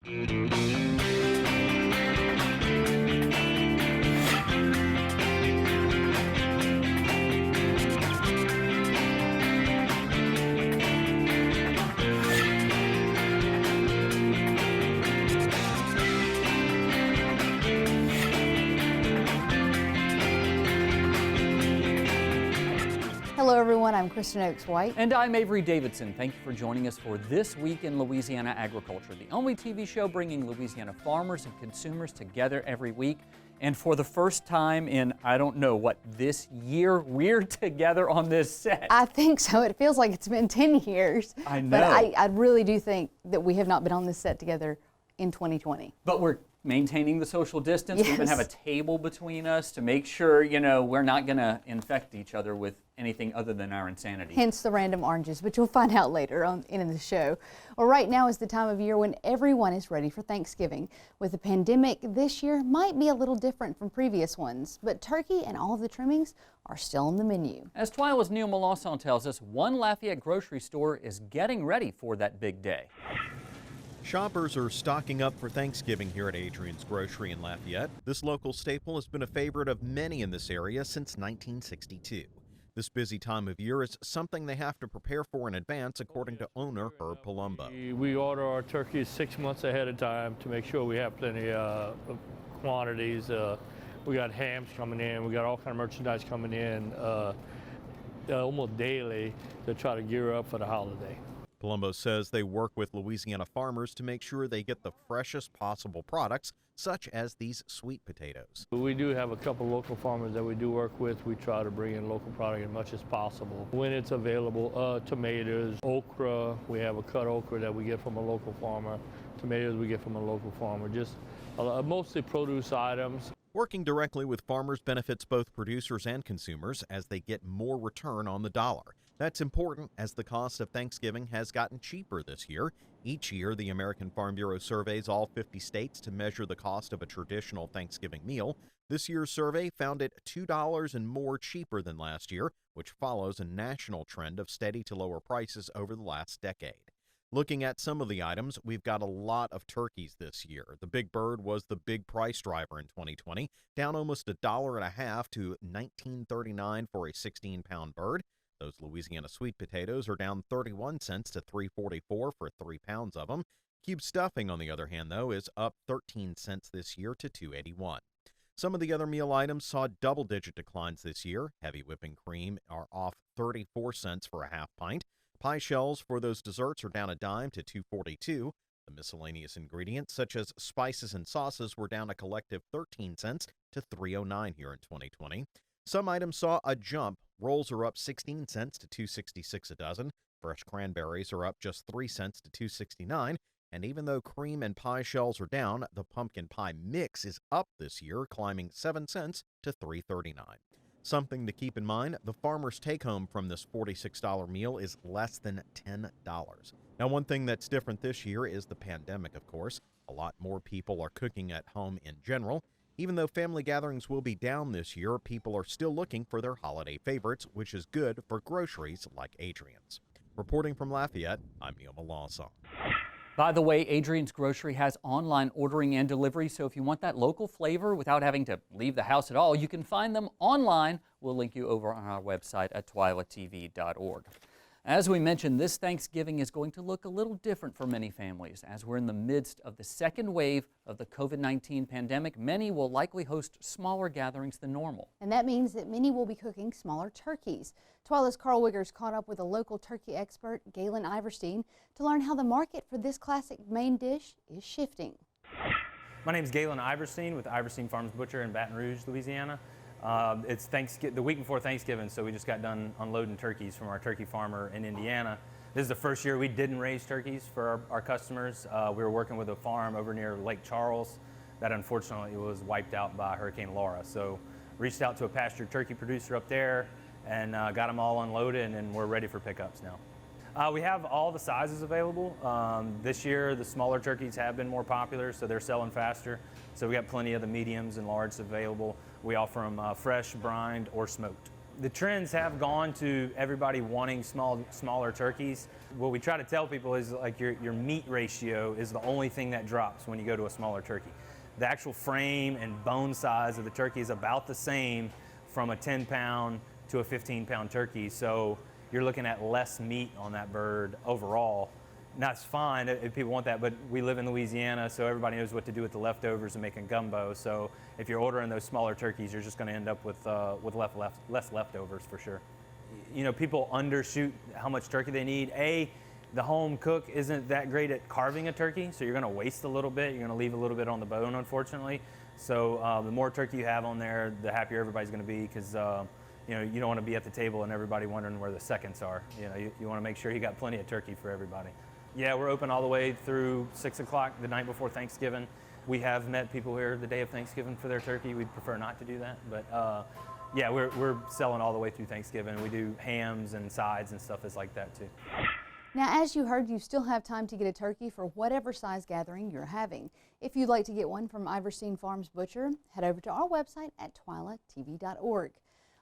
Hello everyone, I'm Kristen Oaks White. And I'm Avery Davidson. Thank you for joining us for This Week in Louisiana Agriculture, the only TV show bringing Louisiana farmers and consumers together every week. And for the first time in, I don't know what, this year, we're together on this set. I think so. It feels like it's been 10 years. I know. But I really do think that we have not been on this set together in 2020. But we're maintaining the social distance. Yes. We even have a table between us to make sure, we're not going to infect each other with anything other than our insanity. Hence the random oranges, but you'll find out later on in the show. Well, right now is the time of year when everyone is ready for Thanksgiving. With the pandemic, this year might be a little different from previous ones, but turkey and all of the trimmings are still on the menu. As TWILA's Neil Melanson tells us, one Lafayette grocery store is getting ready for that big day. Shoppers are stocking up for Thanksgiving here at Adrian's Grocery in Lafayette. This local staple has been a favorite of many in this area since 1962. This busy time of year is something they have to prepare for in advance, according to owner Herb Palumbo. We order our turkeys 6 months ahead of time to make sure we have plenty of quantities. We got hams coming in, we got all kind of merchandise coming in almost daily to try to gear up for the holiday. Palumbo says they work with Louisiana farmers to make sure they get the freshest possible products, such as these sweet potatoes. We do have a couple local farmers that we do work with. We try to bring in local product as much as possible. When it's available, tomatoes, okra, we have a cut okra that we get from a local farmer. Tomatoes we get from a local farmer, just mostly produce items. Working directly with farmers benefits both producers and consumers as they get more return on the dollar. That's important as the cost of Thanksgiving has gotten cheaper this year. Each year, the American Farm Bureau surveys all 50 states to measure the cost of a traditional Thanksgiving meal. This year's survey found it $2 and more cheaper than last year, which follows a national trend of steady to lower prices over the last decade. Looking at some of the items, we've got a lot of turkeys this year. The big bird was the big price driver in 2020, down almost $1.50 to $19.39 for a 16-pound bird. Those Louisiana sweet potatoes are down 31 cents to $3.44 for 3 pounds of them. Cube stuffing, on the other hand, though, is up 13 cents this year to $2.81. Some of the other meal items saw double-digit declines this year. Heavy whipping cream are off 34 cents for a half pint. Pie shells for those desserts are down a dime to $2.42. The miscellaneous ingredients, such as spices and sauces, were down a collective 13 cents to $3.09 here in 2020. Some items saw a jump. Rolls are up 16 cents to $2.66 a dozen. Fresh cranberries are up just 3 cents to $2.69. And even though cream and pie shells are down, the pumpkin pie mix is up this year, climbing 7 cents to $3.39. Something to keep in mind, the farmer's take-home from this $46 meal is less than $10. Now, one thing that's different this year is the pandemic, of course. A lot more people are cooking at home in general. Even though family gatherings will be down this year, people are still looking for their holiday favorites, which is good for groceries like Adrian's. Reporting from Lafayette, I'm Neil Melanson. By the way, Adrian's Grocery has online ordering and delivery, so if you want that local flavor without having to leave the house at all, you can find them online. We'll link you over on our website at twilatv.org. As we mentioned, this Thanksgiving is going to look a little different for many families. As we're in the midst of the second wave of the COVID-19 pandemic, many will likely host smaller gatherings than normal. And that means that many will be cooking smaller turkeys. TWILA's Carl Wiggers caught up with a local turkey expert, Galen Iverstein, to learn how the market for this classic main dish is shifting. My name is Galen Iverstein with Iverstein Farms Butcher in Baton Rouge, Louisiana. It's the week before Thanksgiving, so we just got done unloading turkeys from our turkey farmer in Indiana. This is the first year we didn't raise turkeys for our customers. We were working with a farm over near Lake Charles that unfortunately was wiped out by Hurricane Laura. So reached out to a pastured turkey producer up there and got them all unloaded, and we're ready for pickups now. We have all the sizes available. This year the smaller turkeys have been more popular, so they're selling faster. So we got plenty of the mediums and larges available. We offer them fresh, brined, or smoked. The trends have gone to everybody wanting smaller turkeys. What we try to tell people is like your meat ratio is the only thing that drops when you go to a smaller turkey. The actual frame and bone size of the turkey is about the same from a 10-pound to a 15-pound turkey. So you're looking at less meat on that bird overall. And that's fine if people want that, but we live in Louisiana, so everybody knows what to do with the leftovers and making gumbo. So if you're ordering those smaller turkeys, you're just going to end up with less leftovers for sure. You know, people undershoot how much turkey they need. The home cook isn't that great at carving a turkey, so you're going to waste a little bit. You're going to leave a little bit on the bone, unfortunately. So the more turkey you have on there, the happier everybody's going to be, because you know, you don't want to be at the table and everybody wondering where the seconds are. You know, you want to make sure you got plenty of turkey for everybody. Yeah, we're open all the way through 6 o'clock the night before Thanksgiving. We have met people here the day of Thanksgiving for their turkey. We'd prefer not to do that, but yeah, we're selling all the way through Thanksgiving. We do hams and sides and stuff like that too. Now, as you heard, you still have time to get a turkey for whatever size gathering you're having. If you'd like to get one from Iverstein Farms Butcher, head over to our website at twilatv.org.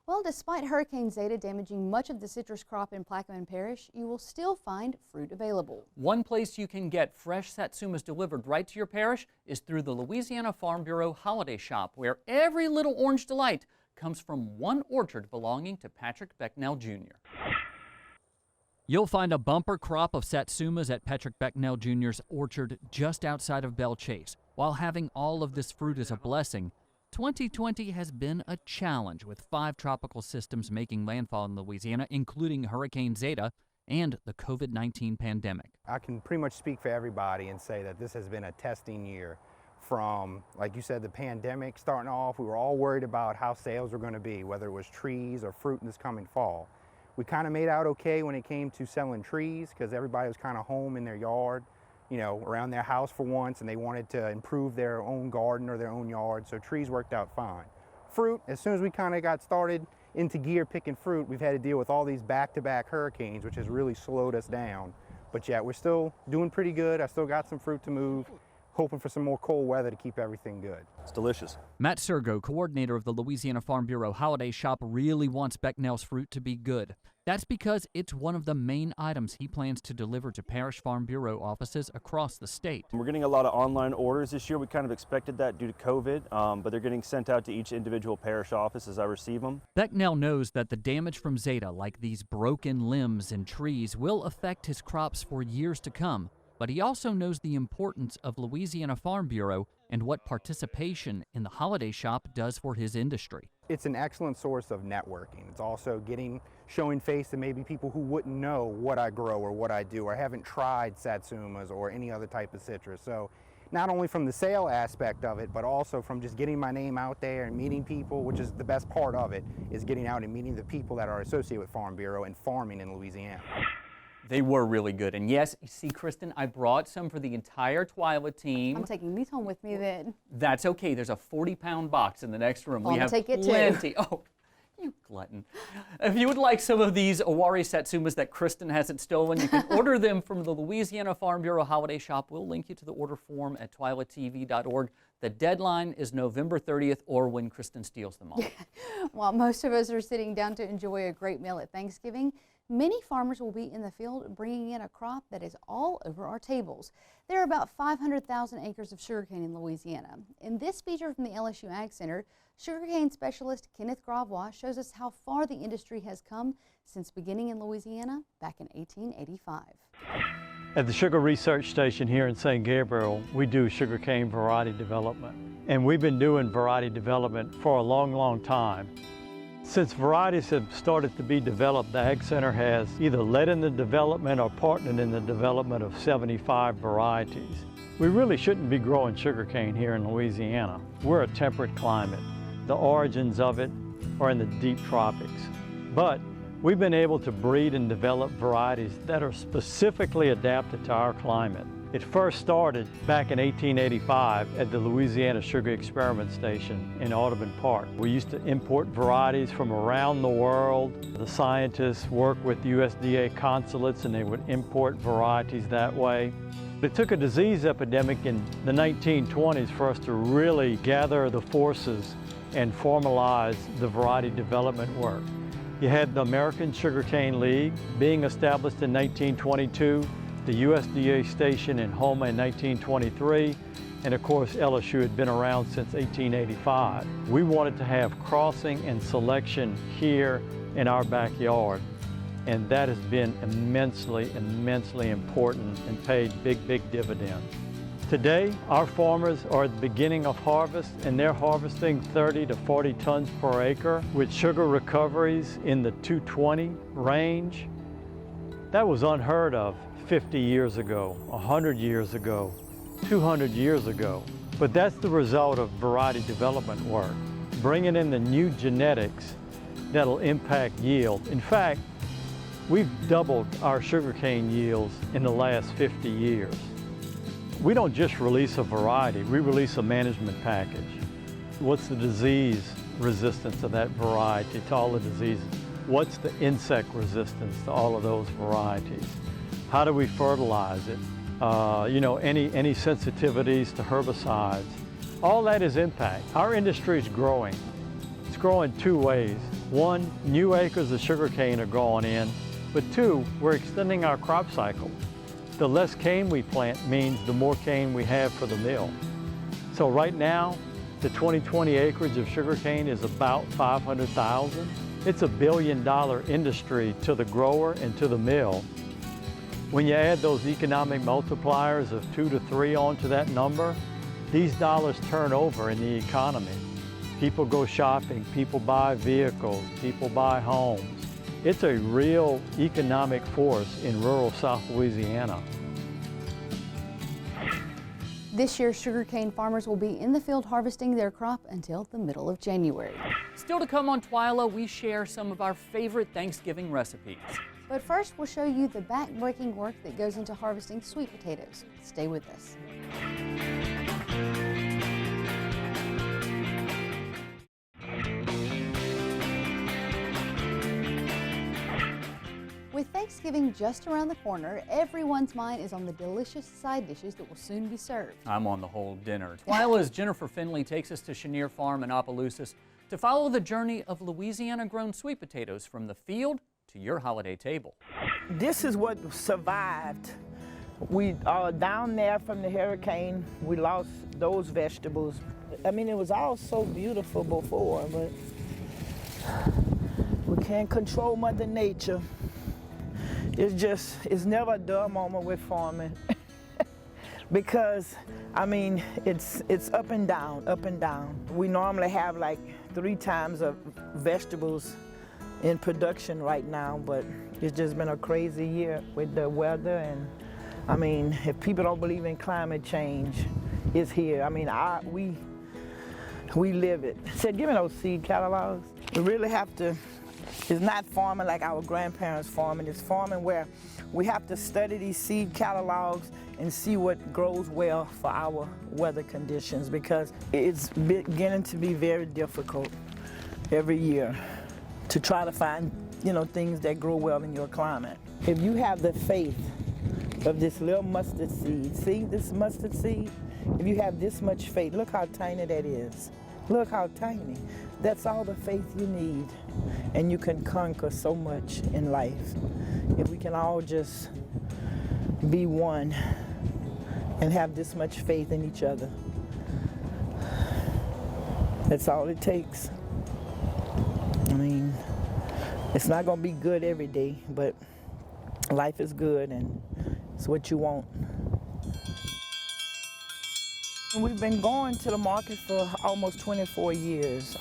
Well, despite Hurricane Zeta damaging much of the citrus crop in Plaquemine Parish, you will still find fruit available. One place you can get fresh satsumas delivered right to your parish is through the Louisiana Farm Bureau Holiday Shop, where every little orange delight comes from one orchard belonging to Patrick Becknell Jr. You'll find a bumper crop of satsumas at Patrick Becknell Jr.'s orchard just outside of Belle Chase. While having all of this fruit is a blessing, 2020 has been a challenge, with 5 tropical systems making landfall in Louisiana, including Hurricane Zeta and the COVID-19 pandemic. I can pretty much speak for everybody and say that this has been a testing year. From, like you said, the pandemic starting off, we were all worried about how sales were going to be, whether it was trees or fruit in this coming fall. We kind of made out okay when it came to selling trees, because everybody was kind of home in their yard, you know, around their house for once, and they wanted to improve their own garden or their own yard, so trees worked out fine. Fruit, as soon as we kind of got started into gear picking fruit, we've had to deal with all these back-to-back hurricanes, which has really slowed us down. But yet we're still doing pretty good. I still got some fruit to move, hoping for some more cold weather to keep everything good. It's delicious. Matt Sergo, coordinator of the Louisiana Farm Bureau Holiday Shop, really wants Becknell's fruit to be good. That's because it's one of the main items he plans to deliver to Parish Farm Bureau offices across the state. We're getting a lot of online orders this year. We kind of expected that due to COVID, but they're getting sent out to each individual parish office as I receive them. Becknell knows that the damage from Zeta, like these broken limbs and trees, will affect his crops for years to come. But he also knows the importance of Louisiana Farm Bureau and what participation in the holiday shop does for his industry. It's an excellent source of networking. It's also showing face to maybe people who wouldn't know what I grow or what I do, or haven't tried satsumas or any other type of citrus. So not only from the sale aspect of it, but also from just getting my name out there and meeting people, which is the best part of it, is getting out and meeting the people that are associated with Farm Bureau and farming in Louisiana. They were really good. And yes, see, Kristen, I brought some for the entire TWILA team. I'm taking these home with me then. That's okay. There's a 40-pound box in the next room. I'll We have take it plenty. too. Oh, you glutton. If you would like some of these Owari satsumas that Kristen hasn't stolen, you can order them from the Louisiana Farm Bureau Holiday Shop. We'll link you to the order form at twilatv.org. The deadline is November 30th, or when Kristen steals them all. While most of us are sitting down to enjoy a great meal at Thanksgiving, many farmers will be in the field bringing in a crop that is all over our tables. There are about 500,000 acres of sugarcane in Louisiana. In this feature from the LSU Ag Center, sugarcane specialist Kenneth Gravois shows us how far the industry has come since beginning in Louisiana back in 1885. At the Sugar Research Station here in St. Gabriel, we do sugarcane variety development. And we've been doing variety development for a long, long time. Since varieties have started to be developed, the Ag Center has either led in the development or partnered in the development of 75 varieties. We really shouldn't be growing sugarcane here in Louisiana. We're a temperate climate. The origins of it are in the deep tropics. But we've been able to breed and develop varieties that are specifically adapted to our climate. It first started back in 1885 at the Louisiana Sugar Experiment Station in Audubon Park. We used to import varieties from around the world. The scientists worked with USDA consulates and they would import varieties that way. It took a disease epidemic in the 1920s for us to really gather the forces and formalize the variety development work. You had the American Sugarcane League being established in 1922, the USDA station in Houma in 1923, and of course LSU had been around since 1885. We wanted to have crossing and selection here in our backyard, and that has been immensely important and paid big dividends. Today, our farmers are at the beginning of harvest, and they're harvesting 30 to 40 tons per acre with sugar recoveries in the 220 range. That was unheard of 50 years ago, 100 years ago, 200 years ago. But that's the result of variety development work, bringing in the new genetics that'll impact yield. In fact, we've doubled our sugarcane yields in the last 50 years. We don't just release a variety, we release a management package. What's the disease resistance of that variety to all the diseases? What's the insect resistance to all of those varieties? How do we fertilize it? Any sensitivities to herbicides? All that is impact. Our industry is growing. It's growing two ways. One, new acres of sugarcane are going in, but two, we're extending our crop cycle. The less cane we plant means the more cane we have for the mill. So right now, the 2020 acreage of sugarcane is about 500,000. It's $1 billion industry to the grower and to the mill. When you add those economic multipliers of 2 to 3 onto that number, these dollars turn over in the economy. People go shopping, people buy vehicles, people buy homes. It's a real economic force in rural South Louisiana. This year, sugarcane farmers will be in the field harvesting their crop until the middle of January. Still to come on TWILA, we share some of our favorite Thanksgiving recipes. But first, we'll show you the back-breaking work that goes into harvesting sweet potatoes. Stay with us. With Thanksgiving just around the corner, everyone's mind is on the delicious side dishes that will soon be served. I'm on the whole dinner. TWILA's Jennifer Finley takes us to Chenier Farm in Opelousas to follow the journey of Louisiana-grown sweet potatoes from the field to your holiday table. This is what survived. We are down there from the hurricane. We lost those vegetables. I mean, it was all so beautiful before, but we can't control Mother Nature. It's never a dull moment with farming. Because, I mean, it's up and down, up and down. We normally have like 3 times of vegetables in production right now, but it's just been a crazy year with the weather. And I mean, if people don't believe in climate change, it's here. I mean, we live it. Said, give me those seed catalogs. We really have to. It's not farming like our grandparents farming. It's farming where we have to study these seed catalogs and see what grows well for our weather conditions, because it's beginning to be very difficult every year to try to find, things that grow well in your climate. If you have the faith of this little mustard seed, see this mustard seed? If you have this much faith, look how tiny that is. Look how tiny. That's all the faith you need, and you can conquer so much in life. If we can all just be one and have this much faith in each other. That's all it takes. I mean, it's not gonna be good every day, but life is good and it's what you want. We've been going to the market for almost 24 years.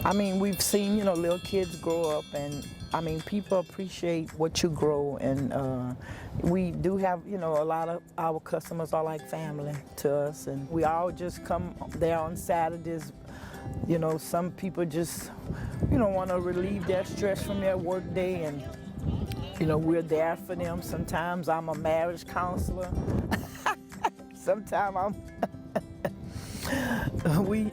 I mean, we've seen, little kids grow up, and I mean, people appreciate what you grow, and we do have, a lot of our customers are like family to us, and we all just come there on Saturdays. Some people just, want to relieve their stress from their work day, and, we're there for them. Sometimes I'm a marriage counselor. Sometimes we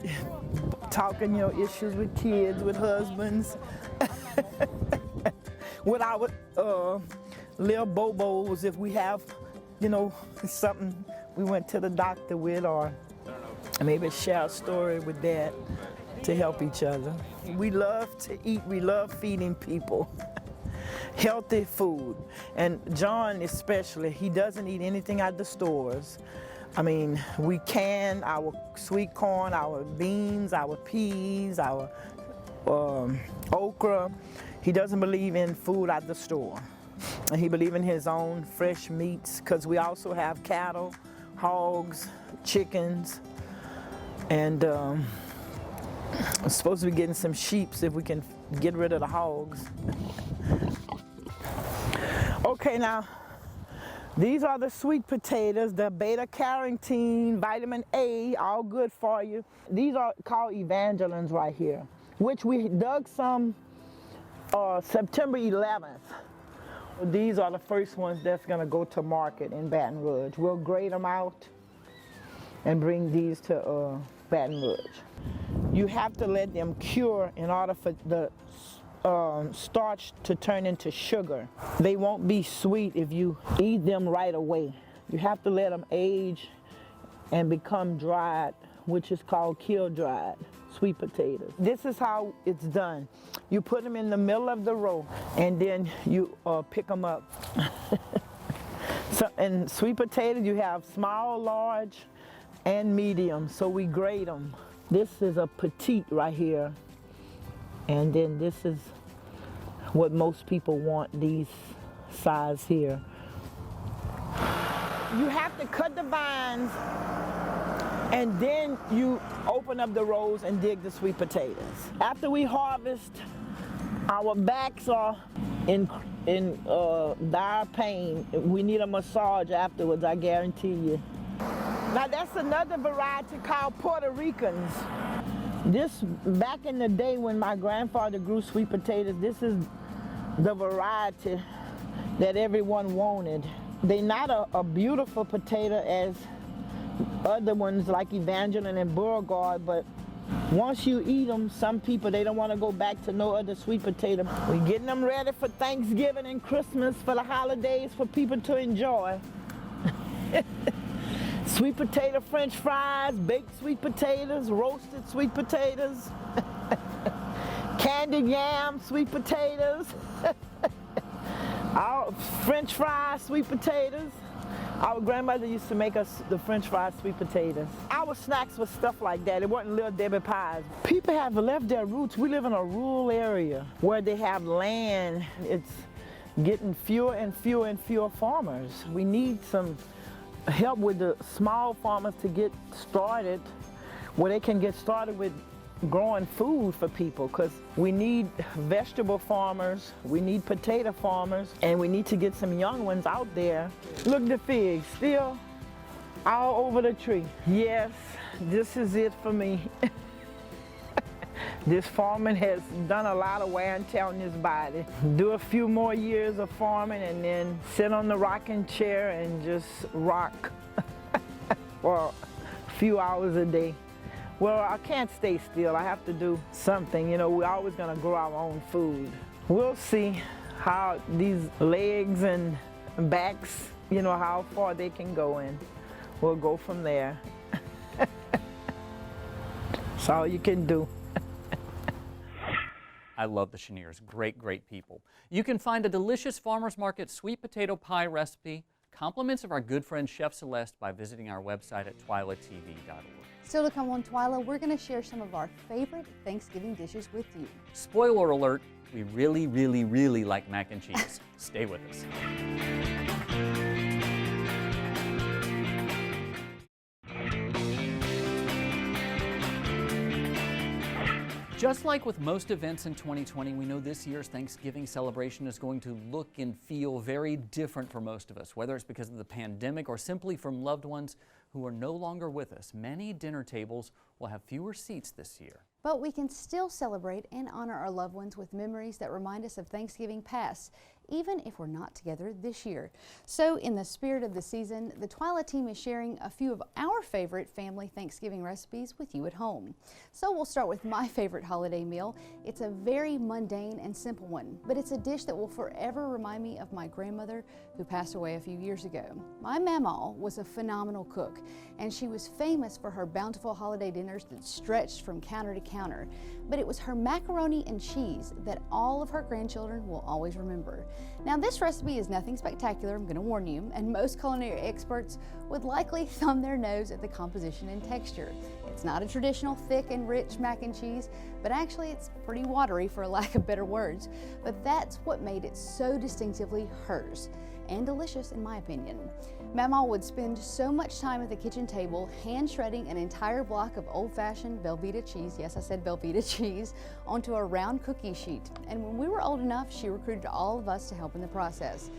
talking, issues with kids, with husbands, with our little bobos if we have, something we went to the doctor with, or maybe share a story with that. to help each other. We love to eat, we love feeding people. Healthy food. And John especially, he doesn't eat anything at the stores. I mean, we can our sweet corn, our beans, our peas, our okra. He doesn't believe in food at the store. And he believes in his own fresh meats, because we also have cattle, hogs, chickens, and I'm supposed to be getting some sheep if we can get rid of the hogs. Okay, now, these are the sweet potatoes, the beta-carotene, vitamin A, all good for you. These are called Evangelines right here, which we dug some September 11th. These are the first ones that's gonna go to market in Baton Rouge. We'll grade them out and bring these to Baton Rouge. You have to let them cure in order for the starch to turn into sugar. They won't be sweet if you eat them right away. You have to let them age and become dried, which is called kill-dried sweet potatoes. This is how it's done. You put them in the middle of the row, and then you pick them up. So in sweet potatoes, you have small, large, and medium, so we grade them. This is a petite right here, and then this is what most people want, these size here. You have to cut the vines, and then you open up the rows and dig the sweet potatoes. After we harvest, our backs are in dire pain. We need a massage afterwards, I guarantee you. Now that's another variety called Puerto Ricans. This, back in the day when my grandfather grew sweet potatoes, this is the variety that everyone wanted. They're not a beautiful potato as other ones like Evangeline and Beauregard, but once you eat them, some people, they don't want to go back to no other sweet potato. We're getting them ready for Thanksgiving and Christmas, for the holidays, for people to enjoy. Sweet potato French fries, baked sweet potatoes, roasted sweet potatoes, candied yam sweet potatoes, our French fries sweet potatoes. Our grandmother used to make us the French fried sweet potatoes. Our snacks were stuff like that. It wasn't Little Debbie pies. People have left their roots. We live in a rural area where they have land. It's getting fewer and fewer and fewer farmers. We need some help with the small farmers to get started, where they can get started with growing food for people, because we need vegetable farmers, we need potato farmers, and we need to get some young ones out there. Look at the figs, still all over the tree. Yes, this is it for me. This farming has done a lot of wear and tear on his body. Do a few more years of farming and then sit on the rocking chair and just rock for a few hours a day. Well, I can't stay still. I have to do something. You know, we're always gonna grow our own food. We'll see how these legs and backs, you know, how far they can go in. We'll go from there. That's all you can do. I love the Cheniers. Great, great people. You can find a delicious farmers market sweet potato pie recipe, compliments of our good friend Chef Celeste, by visiting our website at twilatv.org. Still to come on TWILA, we're going to share some of our favorite Thanksgiving dishes with you. Spoiler alert, we really, really, really like mac and cheese. Stay with us. Just like with most events in 2020, we know this year's Thanksgiving celebration is going to look and feel very different for most of us, whether it's because of the pandemic or simply from loved ones who are no longer with us. Many dinner tables will have fewer seats this year. But we can still celebrate and honor our loved ones with memories that remind us of Thanksgiving past. even if we're not together this year. So in the spirit of the season, the TWILA team is sharing a few of our favorite family Thanksgiving recipes with you at home. So we'll start with my favorite holiday meal. It's a very mundane and simple one, but it's a dish that will forever remind me of my grandmother who passed away a few years ago. My mamaw was a phenomenal cook, and she was famous for her bountiful holiday dinners that stretched from counter to counter. But it was her macaroni and cheese that all of her grandchildren will always remember. Now this recipe is nothing spectacular, I'm going to warn you, and most culinary experts would likely thumb their nose at the composition and texture. It's not a traditional thick and rich mac and cheese, but actually it's pretty watery for lack of better words. But that's what made it so distinctively hers, and delicious in my opinion. Mamaw would spend so much time at the kitchen table hand shredding an entire block of old-fashioned Velveeta cheese, yes I said Velveeta cheese, onto a round cookie sheet. And when we were old enough, she recruited all of us to help in the process.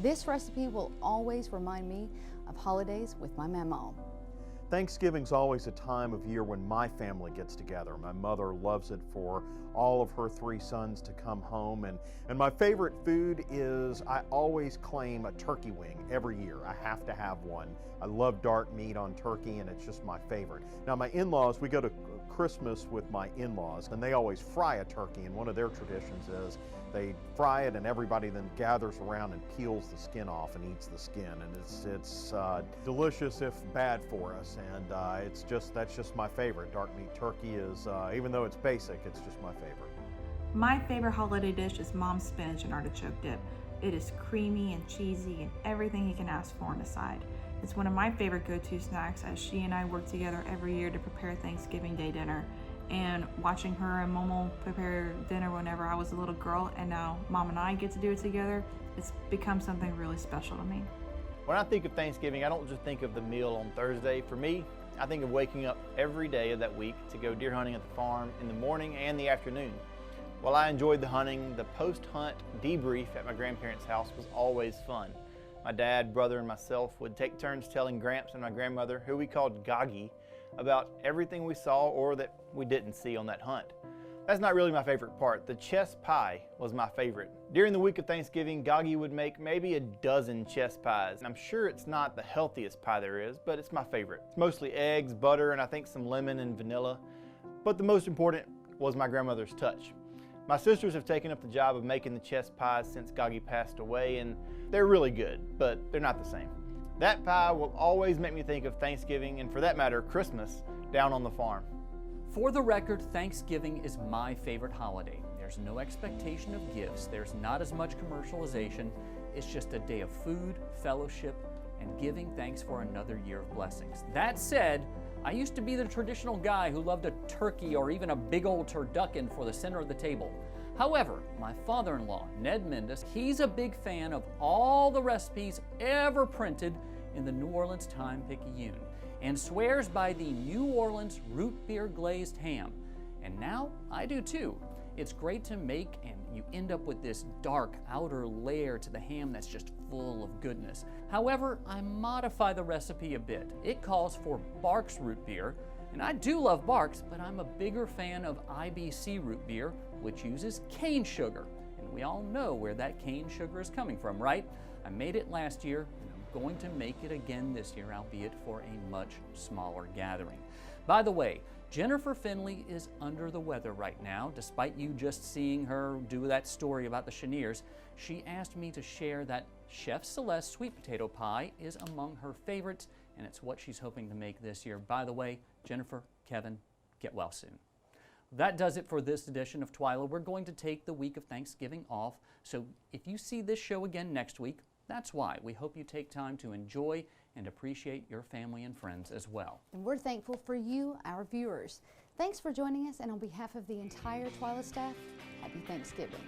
This recipe will always remind me of holidays with my mamaw. Thanksgiving's always a time of year when my family gets together. My mother loves it for all of her 3 sons to come home, and my favorite food is, I always claim a turkey wing every year. I have to have one. I love dark meat on turkey, and it's just my favorite. Now my in-laws, we go to Christmas with my in-laws, and they always fry a turkey, and one of their traditions is they fry it and everybody then gathers around and peels the skin off and eats the skin, and it's delicious if bad for us, and that's just my favorite. Dark meat turkey is, even though it's basic, it's just my favorite. My favorite holiday dish is mom's spinach and artichoke dip. It is creamy and cheesy and everything you can ask for on a side. It's one of my favorite go-to snacks as she and I work together every year to prepare Thanksgiving Day dinner. And watching her and Momo prepare dinner whenever I was a little girl, and now Mom and I get to do it together, it's become something really special to me. When I think of Thanksgiving, I don't just think of the meal on Thursday. For me, I think of waking up every day of that week to go deer hunting at the farm in the morning and the afternoon. While I enjoyed the hunting, the post-hunt debrief at my grandparents' house was always fun. My dad, brother, and myself would take turns telling Gramps and my grandmother, who we called Goggy, about everything we saw or that we didn't see on that hunt. That's not really my favorite part. The chess pie was my favorite. During the week of Thanksgiving, Goggy would make maybe a dozen chess pies. I'm sure it's not the healthiest pie there is, but it's my favorite. It's mostly eggs, butter, and I think some lemon and vanilla. But the most important was my grandmother's touch. My sisters have taken up the job of making the chess pies since Goggy passed away, and they're really good, but they're not the same. That pie will always make me think of Thanksgiving, and for that matter, Christmas, down on the farm. For the record, Thanksgiving is my favorite holiday. There's no expectation of gifts, there's not as much commercialization. It's just a day of food, fellowship, and giving thanks for another year of blessings. That said, I used to be the traditional guy who loved a turkey or even a big old turducken for the center of the table. However, my father-in-law, Ned Mendes, he's a big fan of all the recipes ever printed in the New Orleans Time-Picayune and swears by the New Orleans root beer glazed ham. And now I do too. It's great to make, and you end up with this dark outer layer to the ham that's just full of goodness. However, I modify the recipe a bit. It calls for Barks root beer, and I do love Barks, but I'm a bigger fan of IBC root beer, which uses cane sugar. And we all know where that cane sugar is coming from, right? I made it last year, and I'm going to make it again this year, albeit for a much smaller gathering. By the way, Jennifer Finley is under the weather right now. Despite you just seeing her do that story about the Cheniers, she asked me to share that Chef Celeste sweet potato pie is among her favorites, and it's what she's hoping to make this year. By the way, Jennifer, Kevin, get well soon. That does it for this edition of TWILA. We're going to take the week of Thanksgiving off, so if you see this show again next week, that's why. We hope you take time to enjoy and appreciate your family and friends as well. And we're thankful for you, our viewers. Thanks for joining us, and on behalf of the entire TWILA staff, happy Thanksgiving.